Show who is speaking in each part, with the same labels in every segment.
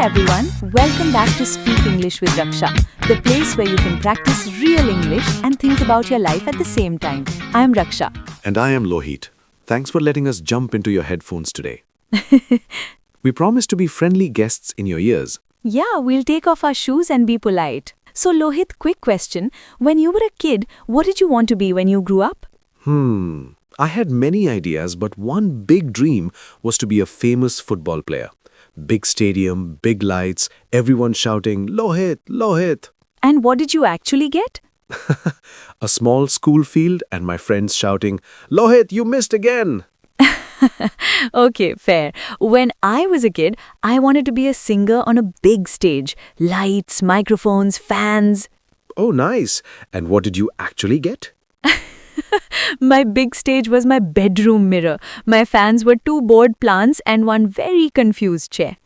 Speaker 1: everyone, welcome back to Speak English with Raksha, the place where you can practice real English and think about your life at the same time. I am Raksha.
Speaker 2: And I am Lohit. Thanks for letting us jump into your headphones today. We promise to be friendly guests in your ears.
Speaker 1: Yeah, we'll take off our shoes and be polite. So Lohit, quick question. When you were a kid, what did you want to be when you grew up?
Speaker 2: I had many ideas, but one big dream was to be a famous football player. Big stadium, big lights, everyone shouting, Lohit, Lohit.
Speaker 1: And what did you actually get?
Speaker 2: A small school field and my friends shouting, Lohit, you missed again.
Speaker 1: Okay, fair. When I was a kid, I wanted to be a singer on a big stage. Lights, microphones, fans.
Speaker 2: Oh, nice. And what did you actually get?
Speaker 1: My big stage was my bedroom mirror. My fans were two bored plants and one very confused chair.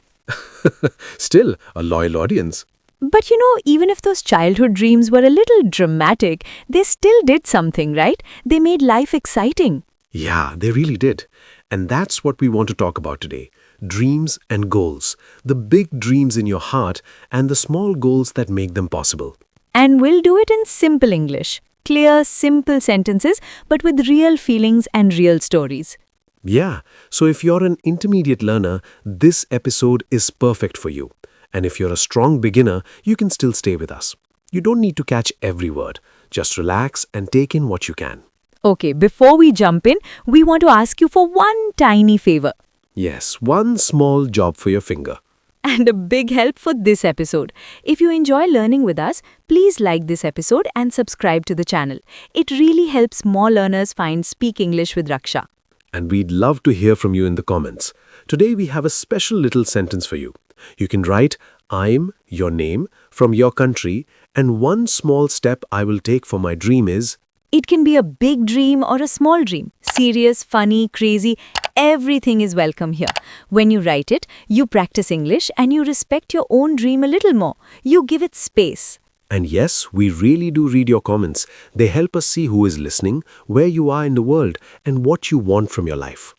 Speaker 2: Still, a loyal audience.
Speaker 1: But even if those childhood dreams were a little dramatic, they still did something, right? They made life exciting.
Speaker 2: Yeah, they really did. And that's what we want to talk about today. Dreams and goals. The big dreams in your heart and the small goals that make them possible.
Speaker 1: And we'll do it in simple English. Clear, simple sentences, but with real feelings and real stories.
Speaker 2: Yeah, so if you're an intermediate learner, this episode is perfect for you. And if you're a strong beginner, you can still stay with us. You don't need to catch every word. Just relax and take in what you can.
Speaker 1: Okay, before we jump in, we want to ask you for one tiny favor.
Speaker 2: Yes, one small job for your finger.
Speaker 1: And a big help for this episode. If you enjoy learning with us, please like this episode and subscribe to the channel. It really helps more learners find Speak English with Raksha.
Speaker 2: And we'd love to hear from you in the comments. Today we have a special little sentence for you. You can write, I'm, your name, from your country, and one small step I will take for my dream is...
Speaker 1: It can be a big dream or a small dream. Serious, funny, crazy, everything is welcome here. When you write it, you practice English and you respect your own dream a little more. You give it space.
Speaker 2: And yes, we really do read your comments. They help us see who is listening, where you are in the world, and what you want from your life.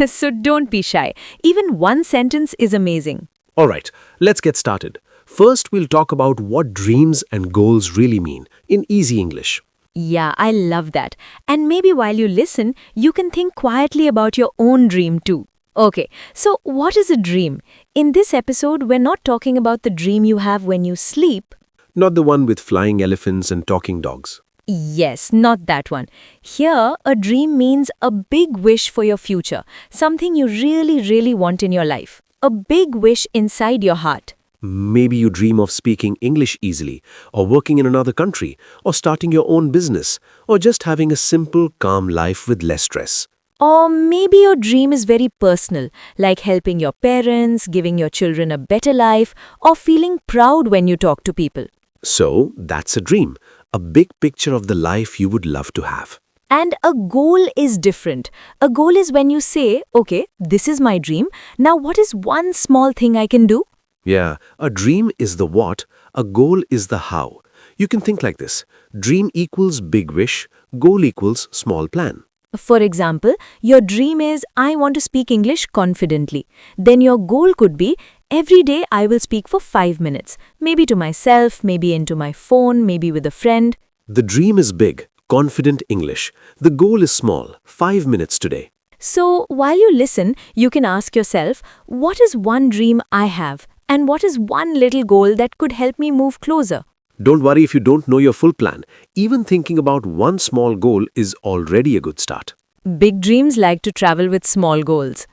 Speaker 1: So don't be shy. Even one sentence is amazing.
Speaker 2: All right, let's get started. First, we'll talk about what dreams and goals really mean in easy English.
Speaker 1: Yeah, I love that. And maybe while you listen, you can think quietly about your own dream too. Okay, so what is a dream? In this episode, we're not talking about the dream you have when you sleep.
Speaker 2: Not the one with flying elephants and talking dogs.
Speaker 1: Yes, not that one. Here, a dream means a big wish for your future, something you really, really want in your life. A big wish inside your heart.
Speaker 2: Maybe you dream of speaking English easily, or working in another country, or starting your own business, or just having a simple, calm life with less stress.
Speaker 1: Or maybe your dream is very personal, like helping your parents, giving your children a better life, or feeling proud when you talk to people.
Speaker 2: So, that's a dream, a big picture of the life you would love to have.
Speaker 1: And a goal is different. A goal is when you say, okay, this is my dream. Now what is one small thing I can do?
Speaker 2: Yeah, a dream is the what, a goal is the how. You can think like this. Dream equals big wish, goal equals small plan.
Speaker 1: For example, your dream is, I want to speak English confidently. Then your goal could be, every day I will speak for 5 minutes. Maybe to myself, maybe into my phone, maybe with a friend.
Speaker 2: The dream is big, confident English. The goal is small, 5 minutes today.
Speaker 1: So while you listen, you can ask yourself, what is one dream I have? And what is one little goal that could help me move closer?
Speaker 2: Don't worry if you don't know your full plan. Even thinking about one small goal is already a good start.
Speaker 1: Big dreams like to travel with small goals.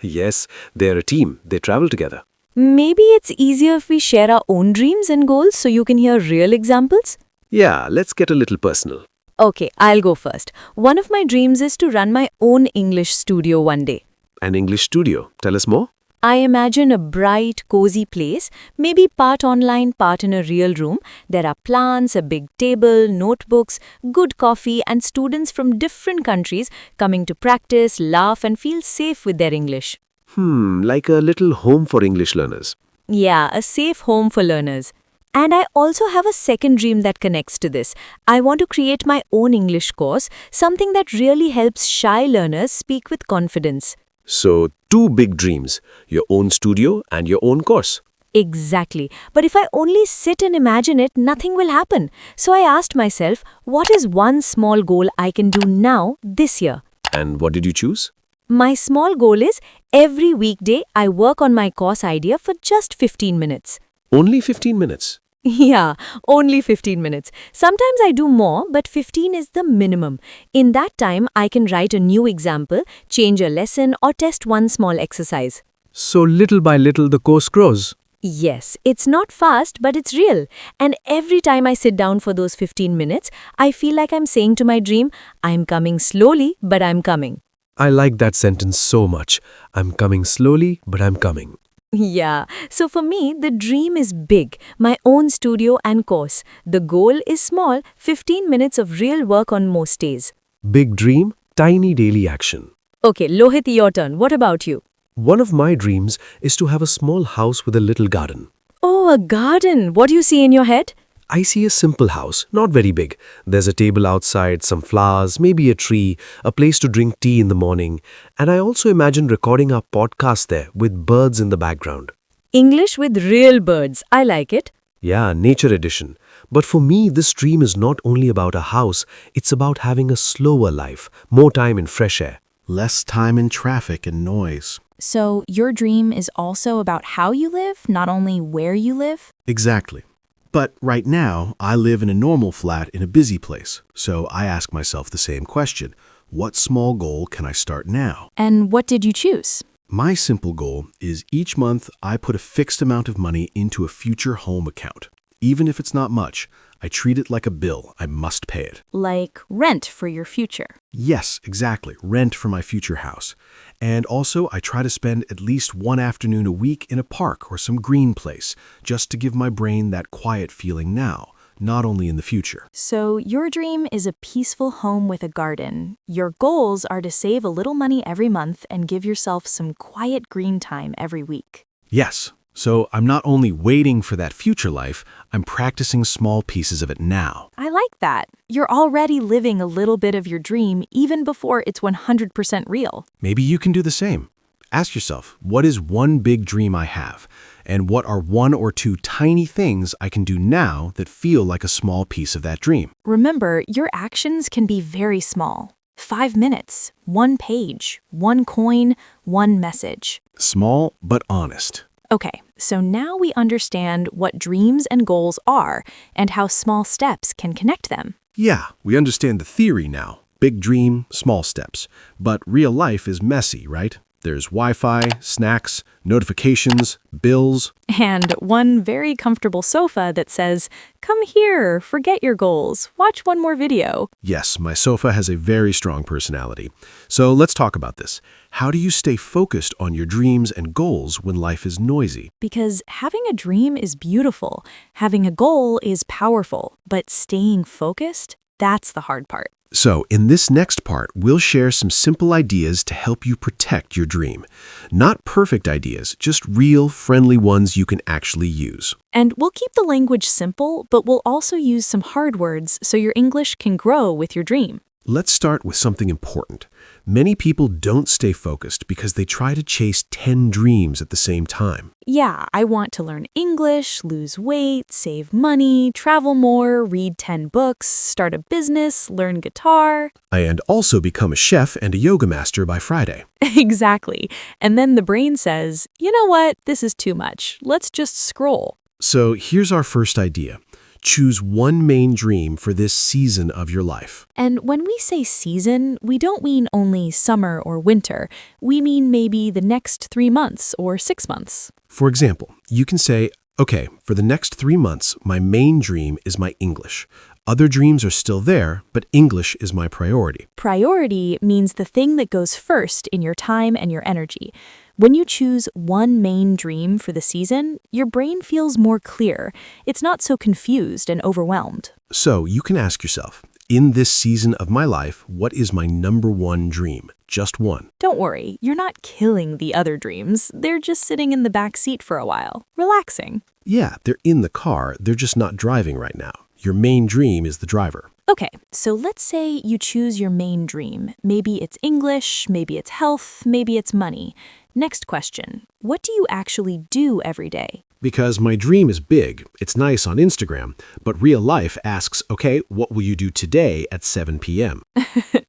Speaker 2: Yes, they're a team. They travel together.
Speaker 1: Maybe it's easier if we share our own dreams and goals so you can hear real examples?
Speaker 2: Yeah, let's get a little personal.
Speaker 1: Okay, I'll go first. One of my dreams is to run my own English studio one day.
Speaker 2: An English studio. Tell us more.
Speaker 1: I imagine a bright, cozy place, maybe part online, part in a real room. There are plants, a big table, notebooks, good coffee, and students from different countries coming to practice, laugh, and feel safe with their English.
Speaker 2: Like a little home for English learners.
Speaker 1: Yeah, a safe home for learners. And I also have a second dream that connects to this. I want to create my own English course, something that really helps shy learners speak with confidence.
Speaker 2: So, two big dreams, your own studio and your own course.
Speaker 1: Exactly. But if I only sit and imagine it, nothing will happen. So I asked myself, what is one small goal I can do now, this year?
Speaker 2: And what did you choose?
Speaker 1: My small goal is every weekday I work on my course idea for just 15 minutes.
Speaker 2: Only 15 minutes.
Speaker 1: Yeah, only 15 minutes. Sometimes I do more, but 15 is the minimum. In that time, I can write a new example, change a lesson, or test one small exercise.
Speaker 2: So, little by little, the course grows.
Speaker 1: Yes, it's not fast, but it's real. And every time I sit down for those 15 minutes, I feel like I'm saying to my dream, I'm coming slowly, but I'm coming.
Speaker 2: I like that sentence so much. I'm coming slowly, but I'm coming.
Speaker 1: Yeah, so for me, the dream is big, my own studio and course. The goal is small, 15 minutes of real work on most days.
Speaker 2: Big dream, tiny daily action.
Speaker 1: Okay, Lohit, your turn. What about you?
Speaker 2: One of my dreams is to have a small house with a little garden.
Speaker 1: Oh, a garden. What do you see in your head?
Speaker 2: I see a simple house, not very big. There's a table outside, some flowers, maybe a tree, a place to drink tea in the morning. And I also imagine recording our podcast there with birds in the background.
Speaker 1: English with real birds. I like it.
Speaker 2: Yeah, nature edition. But for me, this dream is not only about a house, it's about having a slower life, more time in fresh air.
Speaker 3: Less time in traffic and noise.
Speaker 4: So your dream is also about how you live, not only where you live?
Speaker 3: Exactly. But right now, I live in a normal flat in a busy place, so I ask myself the same question. What small goal can I start now?
Speaker 4: And what did you choose?
Speaker 3: My simple goal is each month I put a fixed amount of money into a future home account. Even if it's not much, I treat it like a bill. I must pay it.
Speaker 4: Like rent for your future.
Speaker 3: Yes, exactly. Rent for my future house. And also, I try to spend at least one afternoon a week in a park or some green place, just to give my brain that quiet feeling now, not only in the future.
Speaker 4: So your dream is a peaceful home with a garden. Your goals are to save a little money every month and give yourself some quiet green time every week.
Speaker 3: Yes. So I'm not only waiting for that future life, I'm practicing small pieces of it now.
Speaker 4: I like that. You're already living a little bit of your dream even before it's 100% real.
Speaker 3: Maybe you can do the same. Ask yourself, what is one big dream I have? And what are one or two tiny things I can do now that feel like a small piece of that dream?
Speaker 4: Remember, your actions can be very small. 5 minutes, 1 page, 1 coin, 1 message.
Speaker 3: Small but honest.
Speaker 4: Okay, so now we understand what dreams and goals are and how small steps can connect them.
Speaker 3: Yeah, we understand the theory now. Big dream, small steps. But real life is messy, right? There's Wi-Fi, snacks, notifications, bills.
Speaker 4: And one very comfortable sofa that says, "Come here, forget your goals, watch one more video."
Speaker 3: Yes, my sofa has a very strong personality. So let's talk about this. How do you stay focused on your dreams and goals when life is noisy?
Speaker 4: Because having a dream is beautiful, having a goal is powerful, but staying focused, that's the hard part.
Speaker 3: So, in this next part, we'll share some simple ideas to help you protect your dream. Not perfect ideas, just real, friendly ones you can actually use.
Speaker 4: And we'll keep the language simple, but we'll also use some hard words so your English can grow with your dream.
Speaker 3: Let's start with something important. Many people don't stay focused because they try to chase 10 dreams at the same time.
Speaker 4: Yeah, I want to learn English, lose weight, save money, travel more, read 10 books, start a business, learn guitar.
Speaker 3: And also become a chef and a yoga master by Friday.
Speaker 4: Exactly. And then the brain says, you know what, this is too much. Let's just scroll.
Speaker 3: So here's our first idea. Choose one main dream for this season of your life.
Speaker 4: And when we say season, we don't mean only summer or winter. We mean maybe the next 3 months or 6 months.
Speaker 3: For example, you can say, okay, for the next 3 months, my main dream is my English. Other dreams are still there, but English is my priority.
Speaker 4: Priority means the thing that goes first in your time and your energy. When you choose one main dream for the season, your brain feels more clear. It's not so confused and overwhelmed.
Speaker 3: So you can ask yourself, in this season of my life, what is my number one dream? Just one.
Speaker 4: Don't worry, you're not killing the other dreams. They're just sitting in the back seat for a while, relaxing.
Speaker 3: Yeah, they're in the car, they're just not driving right now. Your main dream is the driver.
Speaker 4: Okay, so let's say you choose your main dream. Maybe it's English, maybe it's health, maybe it's money. Next question, what do you actually do every day?
Speaker 3: Because my dream is big, it's nice on Instagram, but real life asks, okay, what will you do today at 7 p.m.?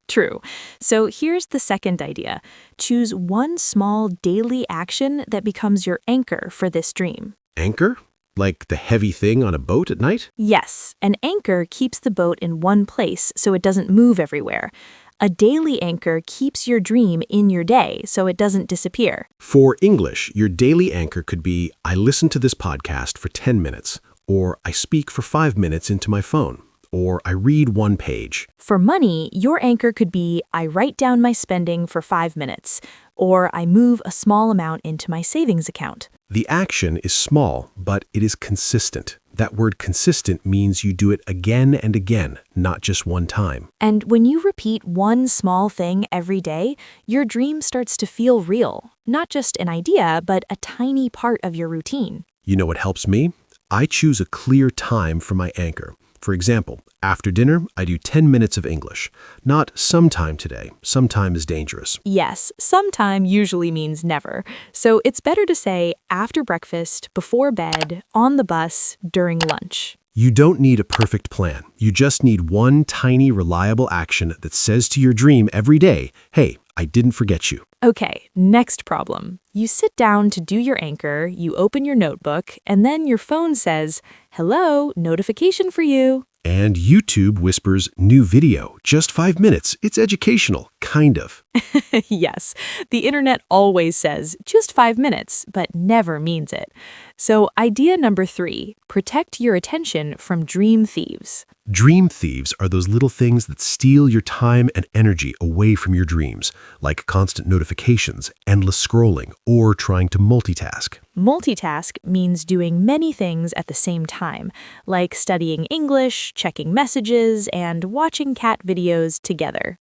Speaker 4: True. So here's the second idea. Choose one small daily action that becomes your anchor for this dream.
Speaker 3: Anchor? Like the heavy thing on a boat at night?
Speaker 4: Yes, an anchor keeps the boat in one place so it doesn't move everywhere. A daily anchor keeps your dream in your day so it doesn't disappear.
Speaker 3: For English, your daily anchor could be, I listen to this podcast for 10 minutes, or I speak for 5 minutes into my phone, or I read one page.
Speaker 4: For money, your anchor could be, I write down my spending for 5 minutes, or I move a small amount into my savings account.
Speaker 3: The action is small, but it is consistent. That word consistent means you do it again and again, not just one time.
Speaker 4: And when you repeat one small thing every day, your dream starts to feel real. Not just an idea, but a tiny part of your routine.
Speaker 3: You know what helps me? I choose a clear time for my anchor. For example, after dinner, I do 10 minutes of English. Not sometime today. Sometime is dangerous.
Speaker 4: Yes, sometime usually means never. So it's better to say after breakfast, before bed, on the bus, during lunch.
Speaker 3: You don't need a perfect plan. You just need one tiny, reliable action that says to your dream every day, hey, I didn't forget you.
Speaker 4: Okay, next problem. You sit down to do your anchor, you open your notebook, and then your phone says, hello, notification for you.
Speaker 3: And YouTube whispers, new video, just 5 minutes. It's educational, kind of.
Speaker 4: Yes, the internet always says just 5 minutes, but never means it. So idea number 3, protect your attention from dream thieves.
Speaker 3: Dream thieves are those little things that steal your time and energy away from your dreams, like constant notifications, endless scrolling, or trying to multitask.
Speaker 4: Multitask means doing many things at the same time, like studying English, checking messages, and watching cat videos together.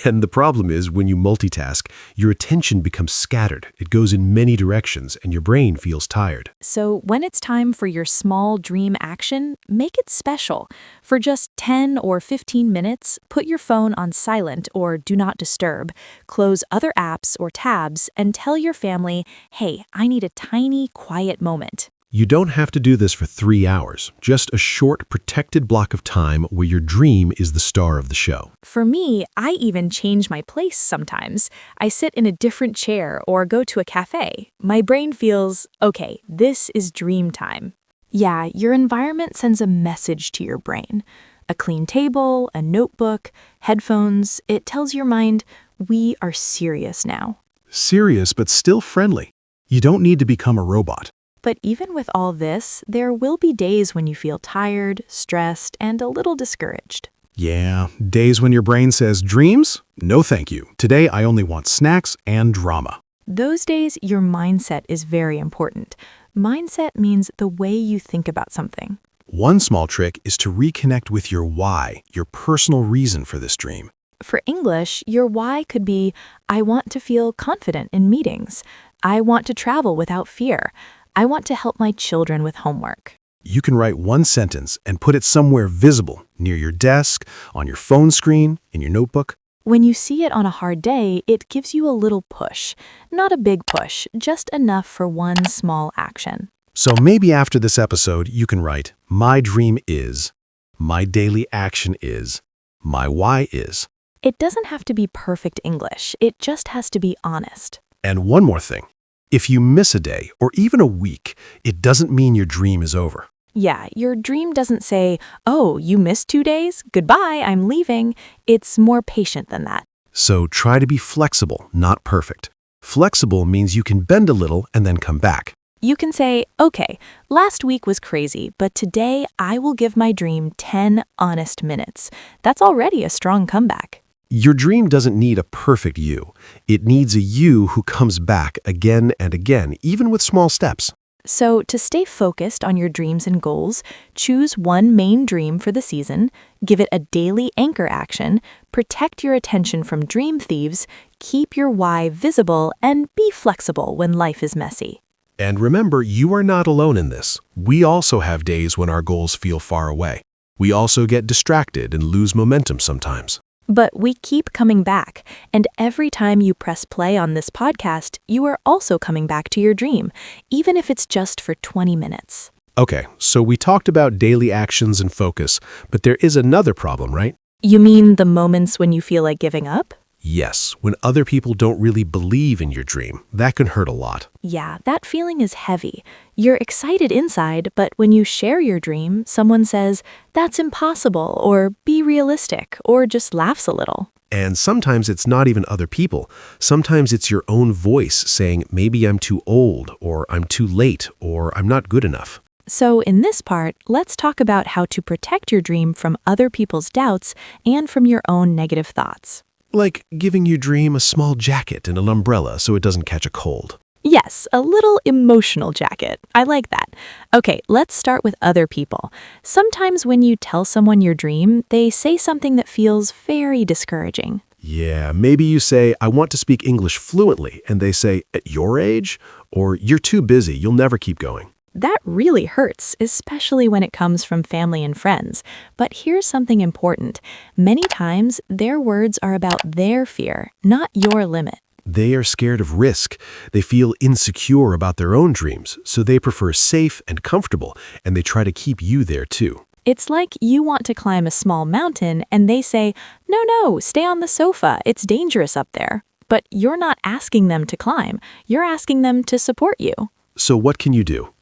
Speaker 3: And the problem is, when you multitask, your attention becomes scattered. It goes in many directions, and your brain feels tired.
Speaker 4: So when it's time for your small dream action, make it special. For just 10 or 15 minutes, put your phone on silent or do not disturb. Close other apps or tabs and tell your family, hey, I need a tiny, quiet moment.
Speaker 3: You don't have to do this for 3 hours, just a short, protected block of time where your dream is the star of the show.
Speaker 4: For me, I even change my place sometimes. I sit in a different chair or go to a cafe. My brain feels, okay, this is dream time. Yeah, your environment sends a message to your brain. A clean table, a notebook, headphones, it tells your mind, we are serious now.
Speaker 3: Serious, but still friendly. You don't need to become a robot.
Speaker 4: But even with all this, there will be days when you feel tired, stressed, and a little discouraged.
Speaker 3: Yeah, days when your brain says, dreams? No thank you. Today I only want snacks and drama.
Speaker 4: Those days, your mindset is very important. Mindset means the way you think about something.
Speaker 3: One small trick is to reconnect with your why, your personal reason for this dream.
Speaker 4: For English, your why could be, I want to feel confident in meetings. I want to travel without fear. I want to help my children with homework.
Speaker 3: You can write one sentence and put it somewhere visible, near your desk, on your phone screen, in your notebook.
Speaker 4: When you see it on a hard day, it gives you a little push. Not a big push, just enough for one small action.
Speaker 3: So maybe after this episode, you can write, my dream is, my daily action is, my why is.
Speaker 4: It doesn't have to be perfect English. It just has to be honest.
Speaker 3: And one more thing. If you miss a day or even a week, it doesn't mean your dream is over.
Speaker 4: Yeah, your dream doesn't say, oh, you missed 2 days? Goodbye, I'm leaving. It's more patient than that.
Speaker 3: So try to be flexible, not perfect. Flexible means you can bend a little and then come back.
Speaker 4: You can say, okay, last week was crazy, but today I will give my dream 10 honest minutes. That's already a strong comeback.
Speaker 3: Your dream doesn't need a perfect you. It needs a you who comes back again and again, even with small steps.
Speaker 4: So to stay focused on your dreams and goals, choose one main dream for the season, give it a daily anchor action, protect your attention from dream thieves, keep your why visible, and be flexible when life is messy.
Speaker 3: And remember, you are not alone in this. We also have days when our goals feel far away. We also get distracted and lose momentum sometimes.
Speaker 4: But we keep coming back, and every time you press play on this podcast, you are also coming back to your dream, even if it's just for 20 minutes.
Speaker 3: Okay, so we talked about daily actions and focus, but there is another problem, right?
Speaker 4: You mean the moments when you feel like giving up?
Speaker 3: Yes, when other people don't really believe in your dream, that can hurt a lot.
Speaker 4: Yeah, that feeling is heavy. You're excited inside, but when you share your dream, someone says, "That's impossible," or "Be realistic," or just laughs a little.
Speaker 3: And sometimes it's not even other people. Sometimes it's your own voice saying, maybe I'm too old, or I'm too late, or I'm not good enough.
Speaker 4: So in this part, let's talk about how to protect your dream from other people's doubts and from your own negative thoughts.
Speaker 3: Like giving your dream a small jacket and an umbrella so it doesn't catch a cold.
Speaker 4: Yes, a little emotional jacket. I like that. Okay, let's start with other people. Sometimes when you tell someone your dream, they say something that feels very discouraging.
Speaker 3: Yeah, maybe you say, I want to speak English fluently, and they say, at your age? Or you're too busy, you'll never keep going.
Speaker 4: That really hurts, especially when it comes from family and friends. But here's something important. Many times, their words are about their fear, not your limit.
Speaker 3: They are scared of risk. They feel insecure about their own dreams, so they prefer safe and comfortable, and they try to keep you there too.
Speaker 4: It's like you want to climb a small mountain, and they say, no, stay on the sofa, it's dangerous up there. But you're not asking them to climb, you're asking them to support you.
Speaker 3: So what can you do?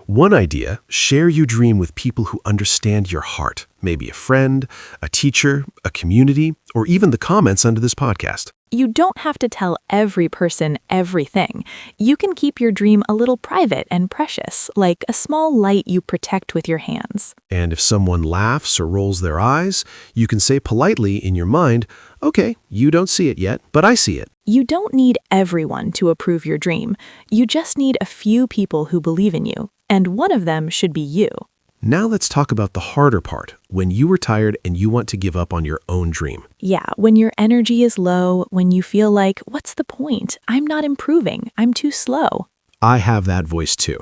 Speaker 3: One idea, share your dream with people who understand your heart, maybe a friend, a teacher, a community, or even the comments under this podcast.
Speaker 4: You don't have to tell every person everything. You can keep your dream a little private and precious, like a small light you protect with your hands.
Speaker 3: And if someone laughs or rolls their eyes, you can say politely in your mind, okay, you don't see it yet, but I see it.
Speaker 4: You don't need everyone to approve your dream. You just need a few people who believe in you, and one of them should be you.
Speaker 3: Now let's talk about the harder part, when you are tired and you want to give up on your own dream.
Speaker 4: Yeah, when your energy is low, when you feel like, what's the point? I'm not improving. I'm too slow.
Speaker 3: I have that voice too.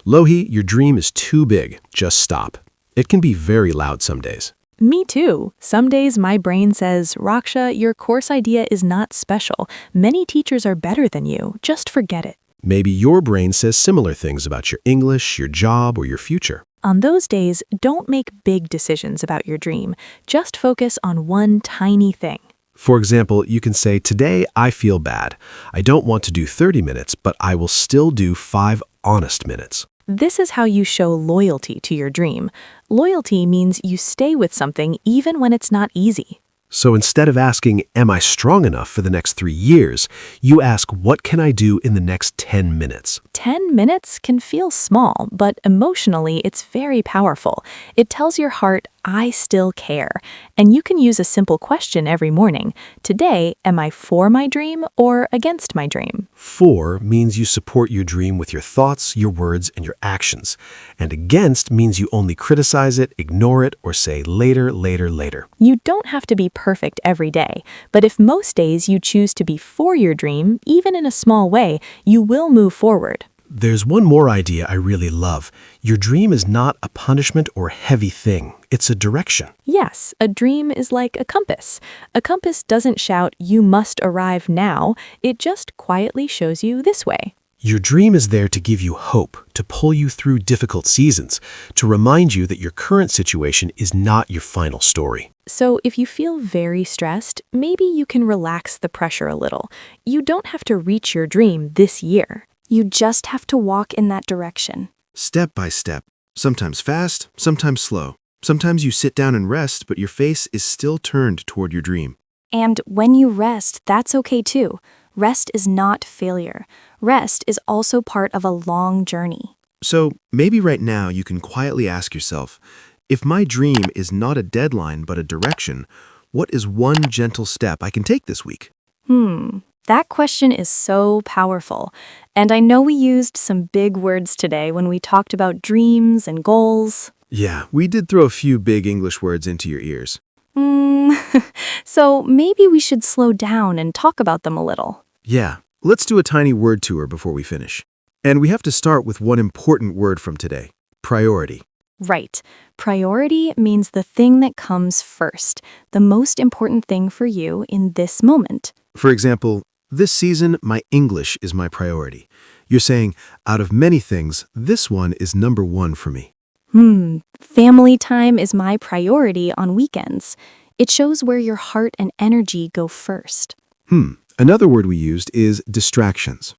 Speaker 3: Lohi, your dream is too big. Just stop. It can be very loud some days.
Speaker 4: Me too. Some days my brain says, Raksha, your course idea is not special. Many teachers are better than you. Just forget it.
Speaker 3: Maybe your brain says similar things about your English, your job, or your future.
Speaker 4: On those days, don't make big decisions about your dream. Just focus on one tiny thing.
Speaker 3: For example, you can say, today I feel bad. I don't want to do 30 minutes, but I will still do 5 honest minutes.
Speaker 4: This is how you show loyalty to your dream. Loyalty means you stay with something even when it's not easy.
Speaker 3: So instead of asking, am I strong enough for the next 3 years, you ask, what can I do in the next 10 minutes?
Speaker 4: 10 minutes can feel small, but emotionally it's very powerful. It tells your heart, I still care. And you can use a simple question every morning. Today, am I for my dream or against my dream?
Speaker 3: For means you support your dream with your thoughts, your words, and your actions. And against means you only criticize it, ignore it, or say later, later, later.
Speaker 4: You don't have to be perfect every day, but if most days you choose to be for your dream, even in a small way, you will move forward.
Speaker 3: There's one more idea I really love. Your dream is not a punishment or heavy thing. It's a direction.
Speaker 4: Yes, a dream is like a compass. A compass doesn't shout, you must arrive now. It just quietly shows you this way.
Speaker 3: Your dream is there to give you hope, to pull you through difficult seasons, to remind you that your current situation is not your final story.
Speaker 4: So if you feel very stressed, maybe you can relax the pressure a little. You don't have to reach your dream this year.
Speaker 1: You just have to walk in that direction.
Speaker 5: Step by step, sometimes fast, sometimes slow. Sometimes you sit down and rest, but your face is still turned toward your dream.
Speaker 1: And when you rest, that's okay too. Rest is not failure. Rest is also part of a long journey.
Speaker 5: So maybe right now you can quietly ask yourself, if my dream is not a deadline but a direction, what is one gentle step I can take this week?
Speaker 1: That question is so powerful. And I know we used some big words today when we talked about dreams and goals.
Speaker 5: Yeah, we did throw a few big English words into your ears.
Speaker 1: So maybe we should slow down and talk about them a little.
Speaker 5: Yeah, let's do a tiny word tour before we finish. And we have to start with one important word from today, priority.
Speaker 4: Right. Priority means the thing that comes first, the most important thing for you in this moment.
Speaker 5: For example, this season, my English is my priority. You're saying, out of many things, this one is number one for me.
Speaker 4: Family time is my priority on weekends. It shows where your heart and energy go first.
Speaker 5: Another word we used is distractions.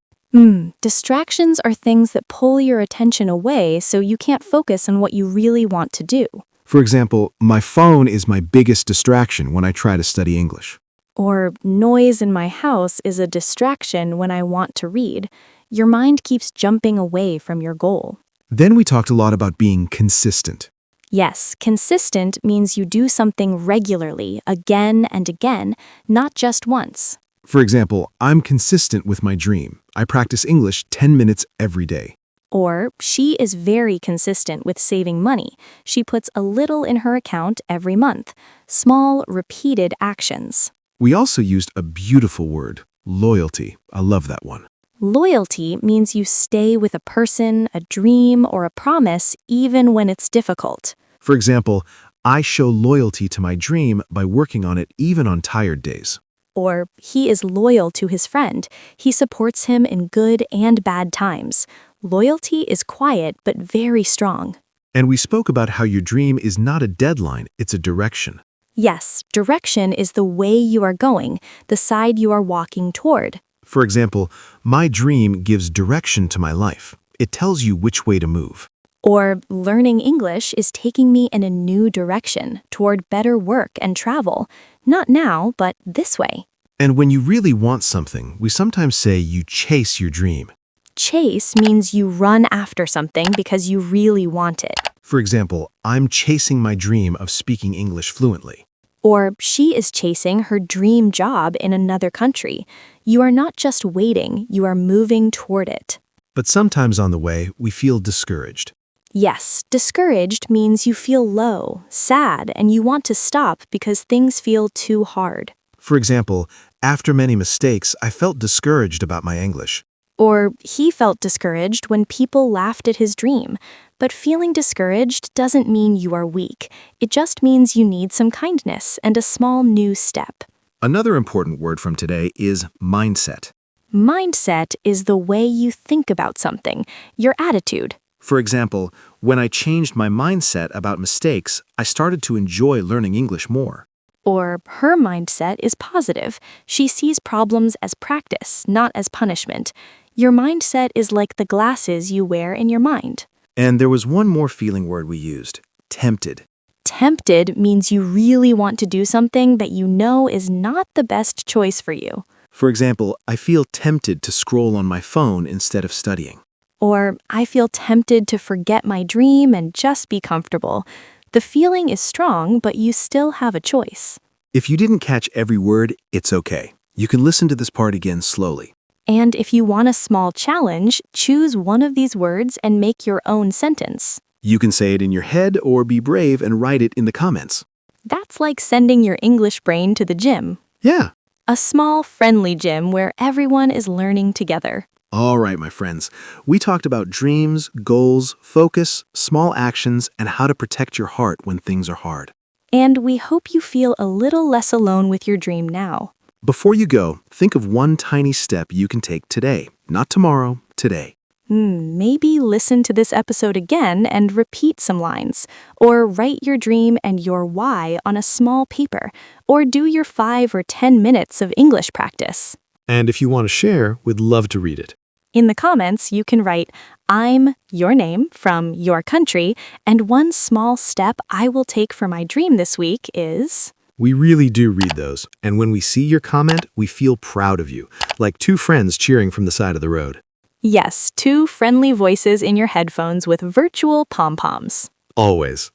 Speaker 4: Distractions are things that pull your attention away so you can't focus on what you really want to do.
Speaker 5: For example, my phone is my biggest distraction when I try to study English.
Speaker 4: Or noise in my house is a distraction when I want to read. Your mind keeps jumping away from your goal.
Speaker 5: Then we talked a lot about being consistent.
Speaker 4: Yes, consistent means you do something regularly, again and again, not just once.
Speaker 5: For example, I'm consistent with my dream. I practice English 10 minutes every day.
Speaker 4: Or, she is very consistent with saving money. She puts a little in her account every month. Small, repeated actions.
Speaker 5: We also used a beautiful word, loyalty. I love that one.
Speaker 4: Loyalty means you stay with a person, a dream, or a promise even when it's difficult.
Speaker 5: For example, I show loyalty to my dream by working on it even on tired days.
Speaker 4: Or, he is loyal to his friend. He supports him in good and bad times. Loyalty is quiet but very strong.
Speaker 5: And we spoke about how your dream is not a deadline, it's a direction.
Speaker 4: Yes, direction is the way you are going, the side you are walking toward.
Speaker 5: For example, my dream gives direction to my life. It tells you which way to move.
Speaker 4: Or, learning English is taking me in a new direction, toward better work and travel. Not now, but this way.
Speaker 5: And when you really want something, we sometimes say you chase your dream.
Speaker 4: Chase means you run after something because you really want it.
Speaker 5: For example, I'm chasing my dream of speaking English fluently.
Speaker 4: Or, she is chasing her dream job in another country. You are not just waiting, you are moving toward it.
Speaker 5: But sometimes on the way, we feel discouraged.
Speaker 4: Yes, discouraged means you feel low, sad, and you want to stop because things feel too hard.
Speaker 5: For example, after many mistakes, I felt discouraged about my English.
Speaker 4: Or, he felt discouraged when people laughed at his dream. But feeling discouraged doesn't mean you are weak. It just means you need some kindness and a small new step.
Speaker 5: Another important word from today is mindset.
Speaker 4: Mindset is the way you think about something, your attitude.
Speaker 5: For example, when I changed my mindset about mistakes, I started to enjoy learning English more.
Speaker 4: Or, her mindset is positive. She sees problems as practice, not as punishment. Your mindset is like the glasses you wear in your mind.
Speaker 5: And there was one more feeling word we used, tempted.
Speaker 4: Tempted means you really want to do something that you know is not the best choice for you.
Speaker 5: For example, I feel tempted to scroll on my phone instead of studying.
Speaker 4: Or, I feel tempted to forget my dream and just be comfortable. The feeling is strong, but you still have a choice.
Speaker 5: If you didn't catch every word, it's okay. You can listen to this part again slowly.
Speaker 4: And if you want a small challenge, choose one of these words and make your own sentence.
Speaker 5: You can say it in your head or be brave and write it in the comments.
Speaker 4: That's like sending your English brain to the gym.
Speaker 5: Yeah.
Speaker 4: A small, friendly gym where everyone is learning together.
Speaker 5: All right, my friends. We talked about dreams, goals, focus, small actions, and how to protect your heart when things are hard.
Speaker 4: And we hope you feel a little less alone with your dream now.
Speaker 5: Before you go, think of one tiny step you can take today. Not tomorrow, today.
Speaker 4: Maybe listen to this episode again and repeat some lines. Or write your dream and your why on a small paper. Or do your 5 or 10 minutes of English practice.
Speaker 2: And if you want to share, we'd love to read it.
Speaker 4: In the comments, you can write, I'm your name from your country, and one small step I will take for my dream this week is...
Speaker 5: We really do read those, and when we see your comment, we feel proud of you, like two friends cheering from the side of the road.
Speaker 4: Yes, 2 friendly voices in your headphones with virtual pom-poms.
Speaker 5: Always.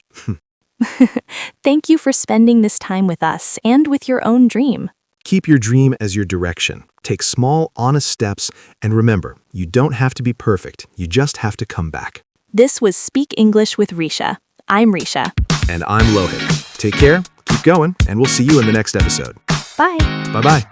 Speaker 4: Thank you for spending this time with us and with your own dream.
Speaker 5: Keep your dream as your direction. Take small, honest steps, and remember, you don't have to be perfect. You just have to come back.
Speaker 4: This was Speak English with Raksha. I'm Raksha.
Speaker 5: And I'm Lohit. Take care, keep going, and we'll see you in the next episode.
Speaker 4: Bye.
Speaker 5: Bye-bye.